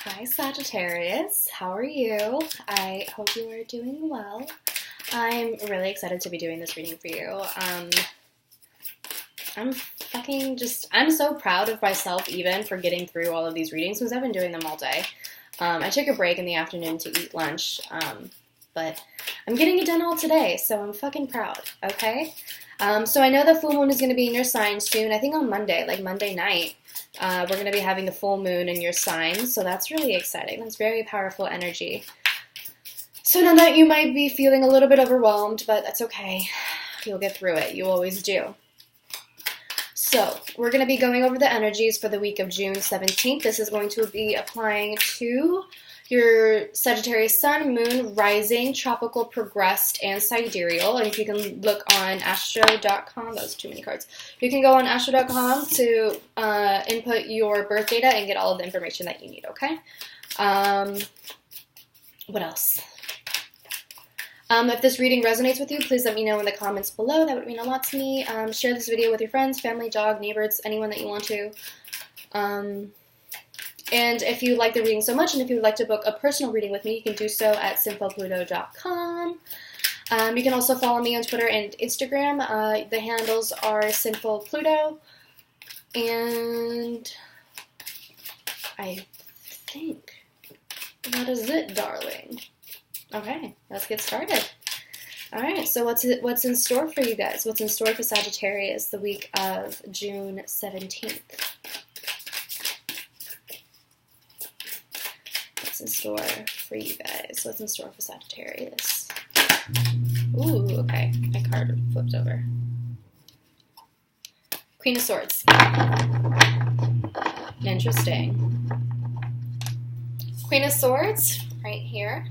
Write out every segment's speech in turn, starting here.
Hi Sagittarius, how are you? I hope you are doing well. I'm really excited to be doing this reading for you. I'm so proud of myself even for getting through all of these readings because I've been doing them all day. I took a break in the afternoon to eat lunch, but I'm getting it done all today, so I'm fucking proud, okay? So I know the full moon is going to be in your sign soon. I think on Monday, like Monday night, we're going to be having the full moon in your sign, so that's really exciting. That's very powerful energy. So now that you might be feeling a little bit overwhelmed, but that's okay. You'll get through it. You always do. So we're going to be going over the energies for the week of June 17th. This is going to be applying to your Sagittarius Sun, Moon, Rising, Tropical, Progressed, and Sidereal. And if you can look on astro.com, that was too many cards. You can go on astro.com to input your birth data and get all of the information that you need, okay? What else? If this reading resonates with you, please let me know in the comments below. That would mean a lot to me. Share this video with your friends, family, dog, neighbors, anyone that you want to. And if you like the reading so much and if you would like to book a personal reading with me, you can do so at sinfulpluto.com. You can also follow me on Twitter and Instagram. The handles are sinfulpluto. And I think that is it, darling. Okay, let's get started. All right, so what's in store for you guys? What's in store for Sagittarius the week of June 17th? What's in store for you guys? What's in store for Sagittarius? Ooh, okay. My card flipped over. Queen of Swords. Interesting. Queen of Swords, right here.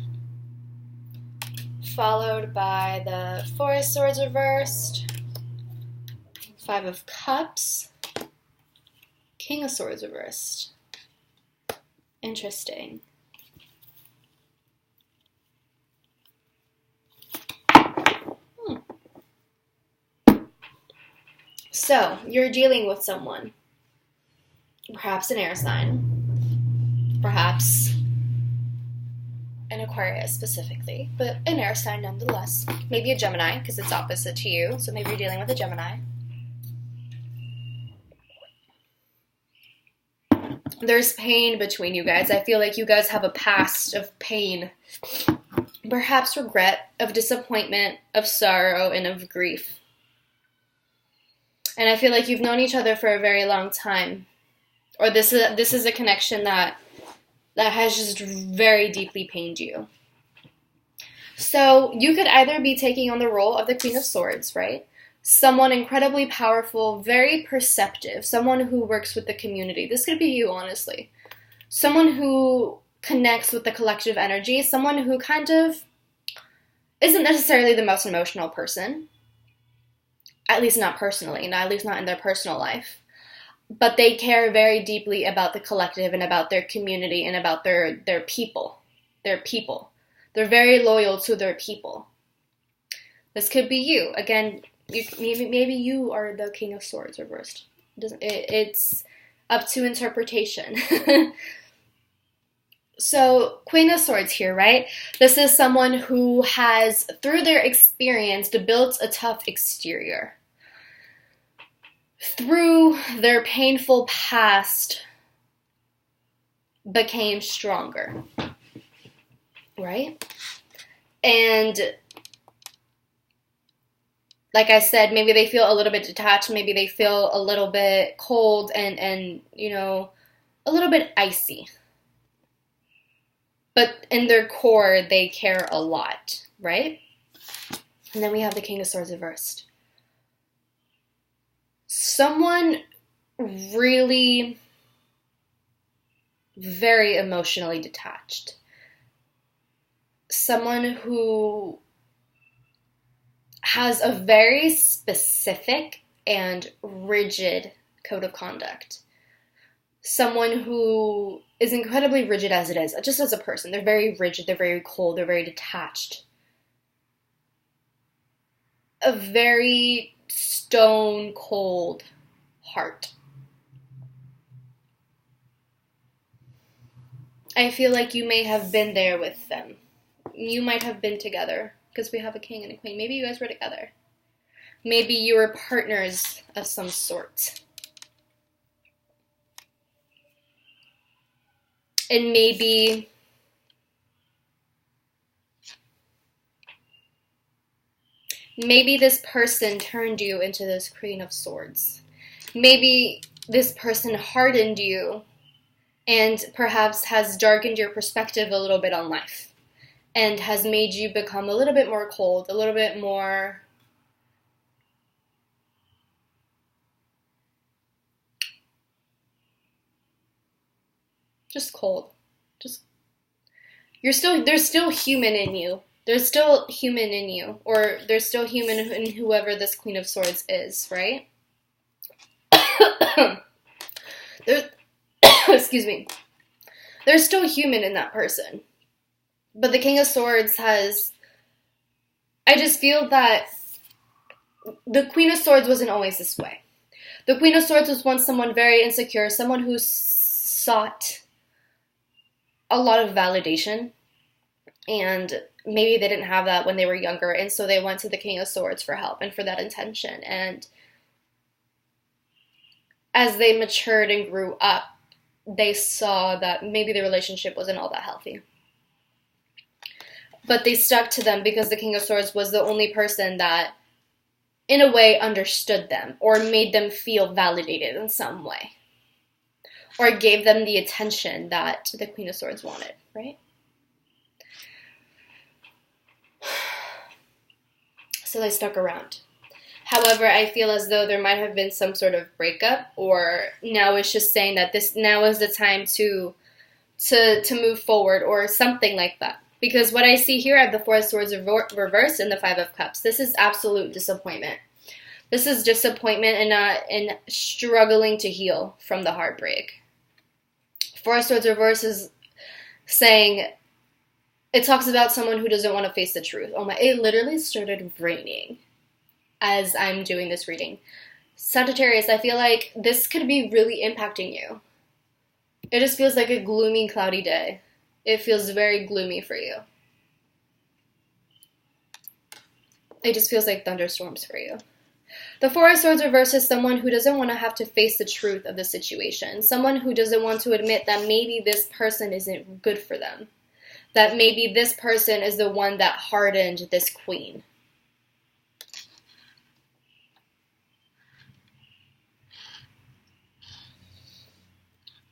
Followed by the Four of Swords reversed. Five of Cups. King of Swords reversed. Interesting. So, you're dealing with someone, perhaps an air sign, perhaps an Aquarius specifically, but an air sign nonetheless. Maybe a Gemini, because it's opposite to you, so maybe you're dealing with a Gemini. There's pain between you guys. I feel like you guys have a past of pain, perhaps regret, of disappointment, of sorrow, and of grief. And I feel like you've known each other for a very long time. Or this is a connection that has just very deeply pained you. So you could either be taking on the role of the Queen of Swords, right? Someone incredibly powerful, very perceptive, someone who works with the community. This could be you, honestly. Someone who connects with the collective energy, someone who kind of isn't necessarily the most emotional person. At least not personally, at least not in their personal life. But they care very deeply about the collective and about their community and about their people. Their people. They're very loyal to their people. This could be you. Again, maybe you are the King of Swords reversed. It's up to interpretation. So, Queen of Swords here, right? This is someone who has, through their experience, built a tough exterior. Through their painful past, became stronger, right? And like I said, maybe they feel a little bit detached, maybe they feel a little bit cold and you know, a little bit icy. But in their core, they care a lot, right? And then we have the King of Swords reversed. Someone really very emotionally detached. Someone who has a very specific and rigid code of conduct. Someone who is incredibly rigid as it is, just as a person. They're very rigid, they're very cold, they're very detached. A very stone cold heart. I feel like you may have been there with them. You might have been together, because we have a king and a queen. Maybe you guys were together. Maybe you were partners of some sort. And maybe this person turned you into this Queen of Swords. Maybe this person hardened you and perhaps has darkened your perspective a little bit on life and has made you become a little bit more cold, a little bit more just cold. There's still human in you. There's still human in you, or there's still human in whoever this Queen of Swords is, right? Excuse me. There's still human in that person. But the King of Swords I just feel that the Queen of Swords wasn't always this way. The Queen of Swords was once someone very insecure, someone who sought a lot of validation, and maybe they didn't have that when they were younger, and so they went to the King of Swords for help and for that intention. And as they matured and grew up, they saw that maybe the relationship wasn't all that healthy. But they stuck to them because the King of Swords was the only person that, in a way, understood them or made them feel validated in some way, or gave them the attention that the Queen of Swords wanted, right? So they stuck around. However, I feel as though there might have been some sort of breakup, or now it's just saying that now is the time to move forward, or something like that. Because what I see here, I have the Four of Swords reversed and the Five of Cups. This is absolute disappointment. This is disappointment and struggling to heal from the heartbreak. Four of Swords reversed is saying, it talks about someone who doesn't want to face the truth. Oh my, it literally started raining as I'm doing this reading. Sagittarius, I feel like this could be really impacting you. It just feels like a gloomy, cloudy day. It feels very gloomy for you. It just feels like thunderstorms for you. The Four of Swords reversed is someone who doesn't want to have to face the truth of the situation. Someone who doesn't want to admit that maybe this person isn't good for them. That maybe this person is the one that hardened this queen.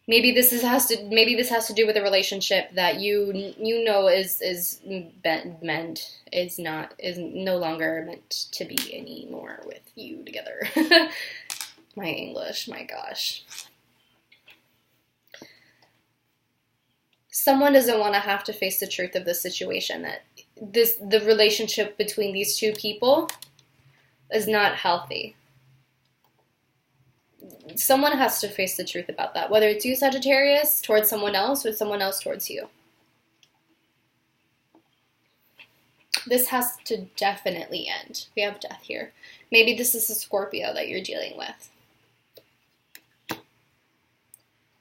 Maybe this has to do with a relationship that you know is no longer meant to be anymore with you together. My English, my gosh. Someone doesn't want to have to face the truth of the situation, that the relationship between these two people is not healthy. Someone has to face the truth about that, whether it's you, Sagittarius, towards someone else, or someone else towards you. This has to definitely end. We have death here. Maybe this is a Scorpio that you're dealing with.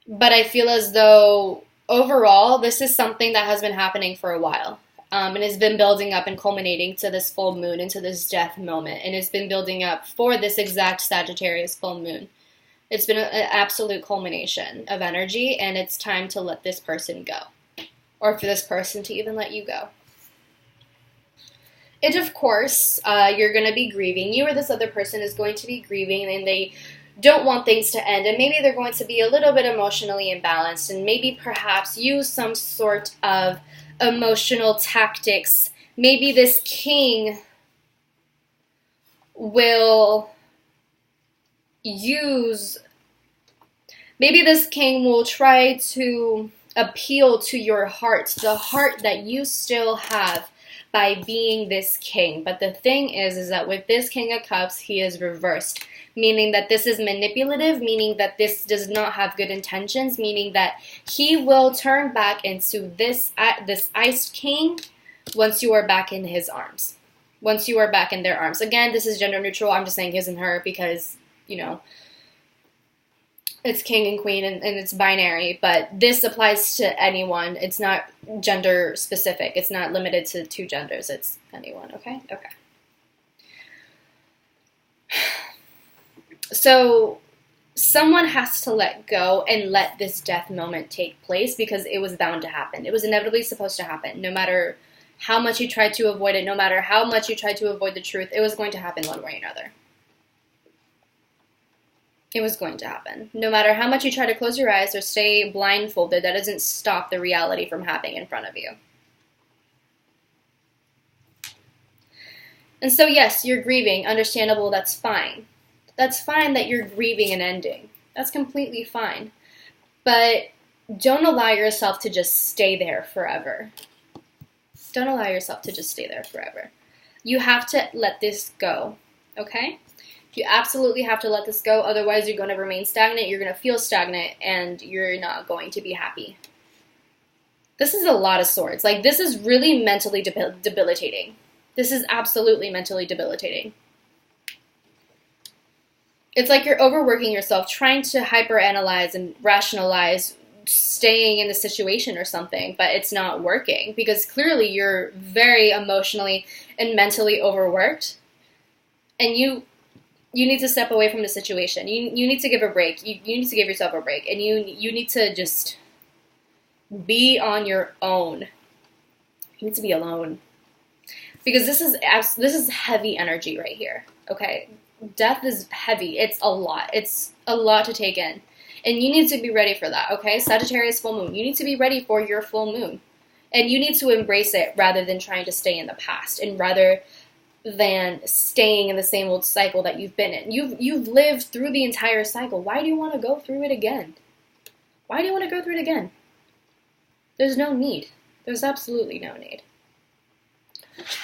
But I feel as though, overall, this is something that has been happening for a while. And has been building up and culminating to this full moon, into this death moment. And it's been building up for this exact Sagittarius full moon. It's been an absolute culmination of energy, and it's time to let this person go. Or for this person to even let you go. And of course, you're going to be grieving. You or this other person is going to be grieving, and they don't want things to end. And maybe they're going to be a little bit emotionally imbalanced, and maybe perhaps use some sort of emotional tactics. Maybe this king will try to appeal to your heart, the heart that you still have by being this king. But the thing is that with this King of Cups, he is reversed, meaning that this is manipulative, meaning that this does not have good intentions, meaning that he will turn back into this iced king once you are back in his arms. Once you are back in their arms. Again, this is gender neutral. I'm just saying his and her because, it's king and queen, and it's binary, but this applies to anyone. It's not gender specific. It's not limited to two genders. It's anyone, okay? Okay. So someone has to let go and let this death moment take place because it was bound to happen. It was inevitably supposed to happen. No matter how much you tried to avoid it, no matter how much you tried to avoid the truth, it was going to happen one way or another. It was going to happen. No matter how much you try to close your eyes or stay blindfolded, that doesn't stop the reality from happening in front of you. And so, yes, you're grieving. Understandable, that's fine. That's fine that you're grieving an ending. That's completely fine. But don't allow yourself to just stay there forever. Don't allow yourself to just stay there forever. You have to let this go, okay? You absolutely have to let this go, otherwise you're going to remain stagnant, you're going to feel stagnant, and you're not going to be happy. This is a lot of swords. Like, this is really mentally debilitating. This is absolutely mentally debilitating. It's like you're overworking yourself, trying to hyperanalyze and rationalize staying in the situation or something, but it's not working, because clearly you're very emotionally and mentally overworked, and you need to step away from the situation. You need to give a break. You need to give yourself a break. And you need to just be on your own. You need to be alone. Because this is heavy energy right here. Okay? Death is heavy. It's a lot. It's a lot to take in. And you need to be ready for that, okay? Sagittarius full moon. You need to be ready for your full moon. And you need to embrace it rather than trying to stay in the past, and rather than staying in the same old cycle that you've been in. You've lived through the entire cycle. Why do you want to go through it again? Why do you want to go through it again? There's no need. There's absolutely no need.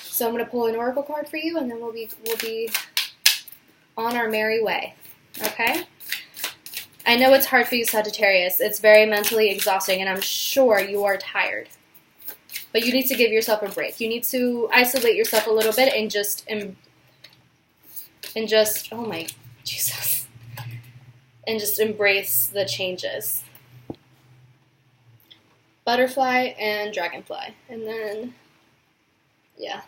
So I'm going to pull an oracle card for you, and then we'll be on our merry way. Okay? I know it's hard for you, Sagittarius. It's very mentally exhausting, and I'm sure you are tired. But you need to give yourself a break. You need to isolate yourself a little bit and just oh my Jesus, and just embrace the changes. Butterfly and dragonfly, and then yeah,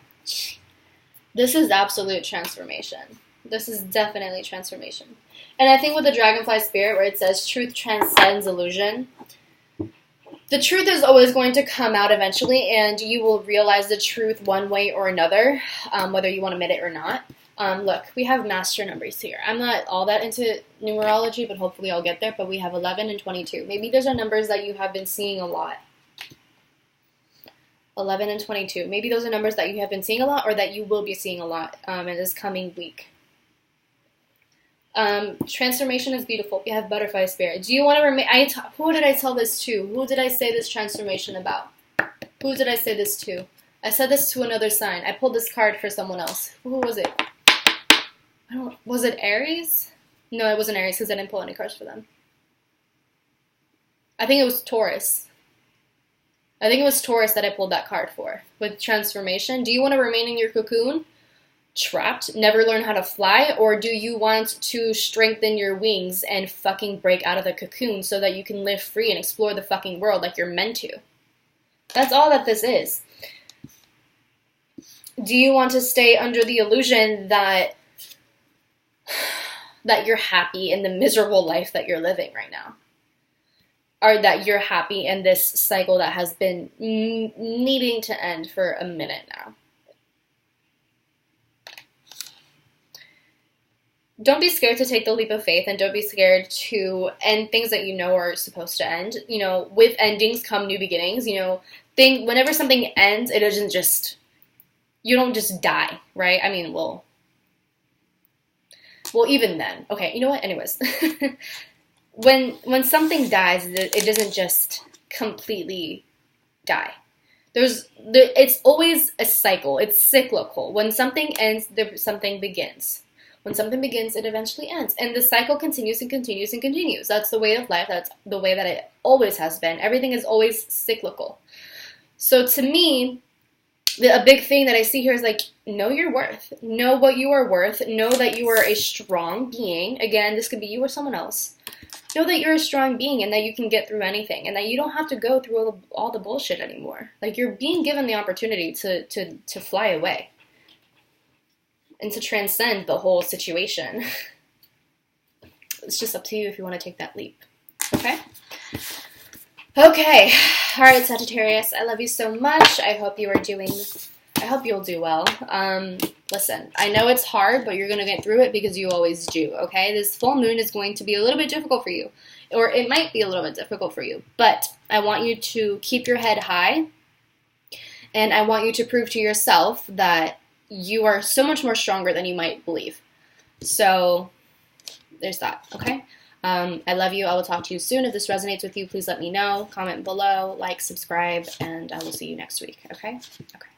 this is absolute transformation. This is definitely transformation. And I think with the dragonfly spirit, where it says truth transcends illusion, the truth is always going to come out eventually, and you will realize the truth one way or another, whether you want to admit it or not. Look, we have master numbers here. I'm not all that into numerology, but hopefully I'll get there. But we have 11 and 22. Maybe those are numbers that you have been seeing a lot. 11 and 22. Maybe those are numbers that you have been seeing a lot, or that you will be seeing a lot in this coming week. Transformation is beautiful. We have butterfly spirit. Do you want to remain? Who did I tell this to? Who did I say this transformation about? Who did I say this to? I said this to another sign. I pulled this card for someone else. Who was it? Was it Aries? No, it wasn't Aries, because I didn't pull any cards for them. I think it was Taurus. I think it was Taurus that I pulled that card for. With transformation. Do you want to remain in your cocoon? Trapped, never learn how to fly? Or do you want to strengthen your wings and fucking break out of the cocoon so that you can live free and explore the fucking world like you're meant to? That's all that this is. Do you want to stay under the illusion that you're happy in the miserable life that you're living right now? Or that you're happy in this cycle that has been needing to end for a minute now? Don't be scared to take the leap of faith, and don't be scared to end things that you know are supposed to end. You know, with endings come new beginnings. You know, whenever something ends, it doesn't just, you don't just die, right? I mean, well, even then. Okay, you know what? Anyways, when something dies, it doesn't just completely die. It's always a cycle. It's cyclical. When something ends, something begins. When something begins, it eventually ends. And the cycle continues and continues and continues. That's the way of life. That's the way that it always has been. Everything is always cyclical. So to me, a big thing that I see here is like, know your worth. Know what you are worth. Know that you are a strong being. Again, this could be you or someone else. Know that you're a strong being and that you can get through anything and that you don't have to go through all the bullshit anymore. Like, you're being given the opportunity to fly away and to transcend the whole situation. It's just up to you if you want to take that leap. Okay? Okay. All right, Sagittarius. I love you so much. I hope you'll do well. Listen, I know it's hard, but you're going to get through it because you always do, okay? This full moon is going to be a little bit difficult for you, or it might be a little bit difficult for you, but I want you to keep your head high, and I want you to prove to yourself that you are so much more stronger than you might believe. So there's that, okay? I love you. I will talk to you soon. If this resonates with you, please let me know. Comment below, like, subscribe, and I will see you next week, okay? Okay.